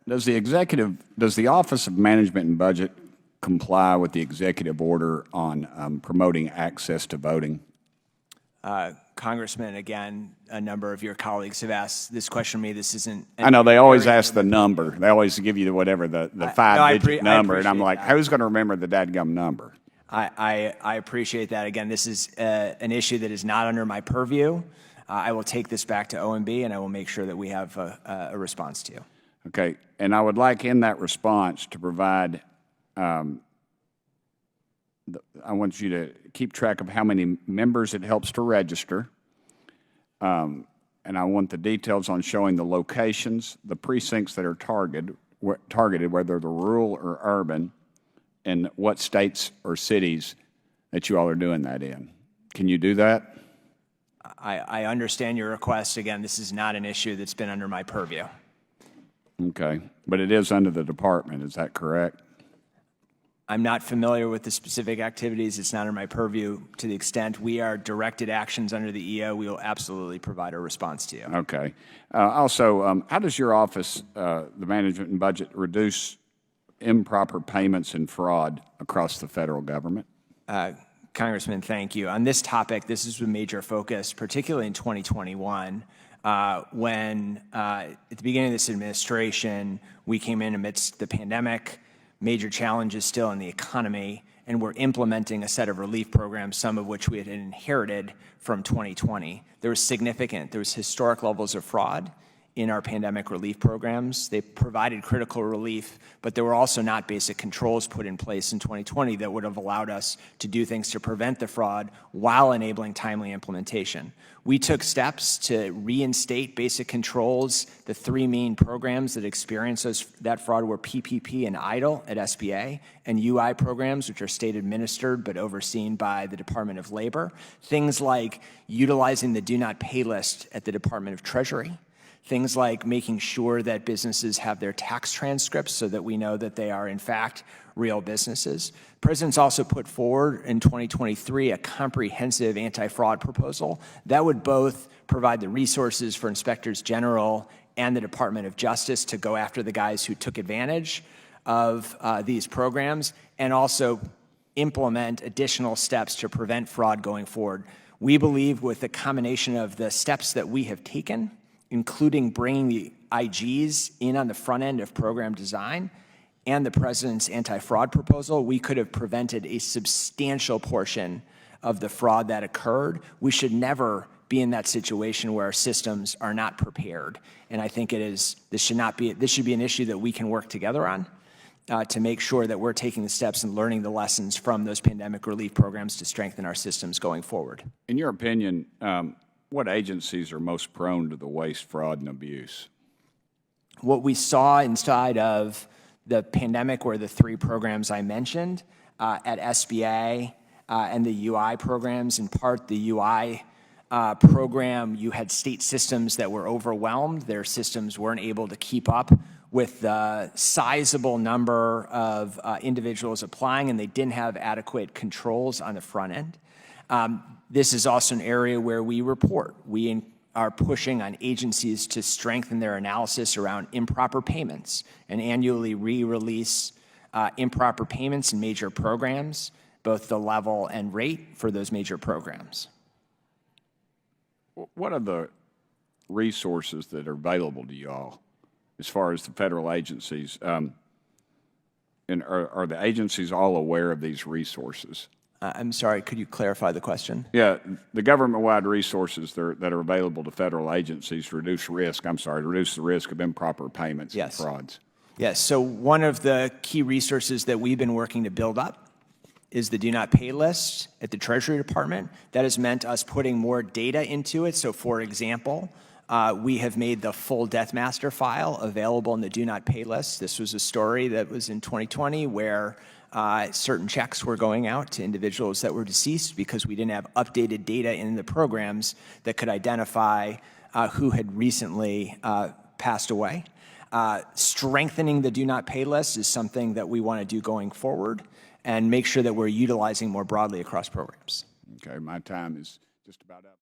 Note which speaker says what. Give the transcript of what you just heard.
Speaker 1: Does the Office of Management and Budget comply with the executive order on promoting access to voting?
Speaker 2: Congressman, again, a number of your colleagues have asked this question of me. This isn't.
Speaker 1: I know they always ask the number. They always give you whatever the five-digit number, and I'm like, who's going to remember the dadgum number?
Speaker 2: I appreciate that. Again, this is an issue that is not under my purview. I will take this back to OMB, and I will make sure that we have a response to you.
Speaker 1: Okay, and I would like in that response to provide, I want you to keep track of how many members it helps to register, and I want the details on showing the locations, the precincts that are targeted, whether they're rural or urban, and what states or cities that you all are doing that in. Can you do that?
Speaker 2: I understand your request. Again, this is not an issue that's been under my purview.
Speaker 1: Okay, but it is under the department, is that correct?
Speaker 2: I'm not familiar with the specific activities. It's not under my purview. To the extent we are directed actions under the EO, we will absolutely provide a response to you.
Speaker 1: Okay. Also, how does your office, the Management and Budget, reduce improper payments and fraud across the federal government?
Speaker 2: Congressman, thank you. On this topic, this is a major focus, particularly in 2021, when at the beginning of this administration, we came in amidst the pandemic, major challenges still in the economy, and we're implementing a set of relief programs, some of which we had inherited from 2020. There was historic levels of fraud in our pandemic relief programs. They provided critical relief, but there were also not basic controls put in place in 2020 that would have allowed us to do things to prevent the fraud while enabling timely implementation. We took steps to reinstate basic controls. The three main programs that experienced that fraud were PPP and EIDL at SBA, and UI programs, which are state administered but overseen by the Department of Labor. Things like utilizing the do not pay list at the Department of Treasury. Things like making sure that businesses have their tax transcripts so that we know that they are, in fact, real businesses. The President's also put forward in 2023 a comprehensive anti-fraud proposal that would both provide the resources for inspectors general and the Department of Justice to go after the guys who took advantage of these programs, and also implement additional steps to prevent fraud going forward. We believe with the combination of the steps that we have taken, including bringing the IGs in on the front end of program design, and the President's anti-fraud proposal, we could have prevented a substantial portion of the fraud that occurred. We should never be in that situation where our systems are not prepared. And I think this should be an issue that we can work together on to make sure that we're taking the steps and learning the lessons from those pandemic relief programs to strengthen our systems going forward.
Speaker 1: In your opinion, what agencies are most prone to the waste, fraud, and abuse?
Speaker 2: What we saw inside of the pandemic were the three programs I mentioned at SBA and the UI programs. In part, the UI program, you had state systems that were overwhelmed. Their systems weren't able to keep up with the sizable number of individuals applying, and they didn't have adequate controls on the front end. This is also an area where we report. We are pushing on agencies to strengthen their analysis around improper payments and annually re-release improper payments in major programs, both the level and rate for those major programs.
Speaker 1: What are the resources that are available to you all as far as the federal agencies? And are the agencies all aware of these resources?
Speaker 2: I'm sorry, could you clarify the question?
Speaker 1: Yeah, the government-wide resources that are available to federal agencies to reduce the risk of improper payments and frauds.
Speaker 2: Yes, so one of the key resources that we've been working to build up is the do not pay list at the Treasury Department. That has meant us putting more data into it. So for example, we have made the full Death Master file available in the do not pay list. This was a story that was in 2020 where certain checks were going out to individuals that were deceased because we didn't have updated data in the programs that could identify who had recently passed away. Strengthening the do not pay list is something that we want to do going forward and make sure that we're utilizing more broadly across programs.
Speaker 1: Okay, my time is just about up.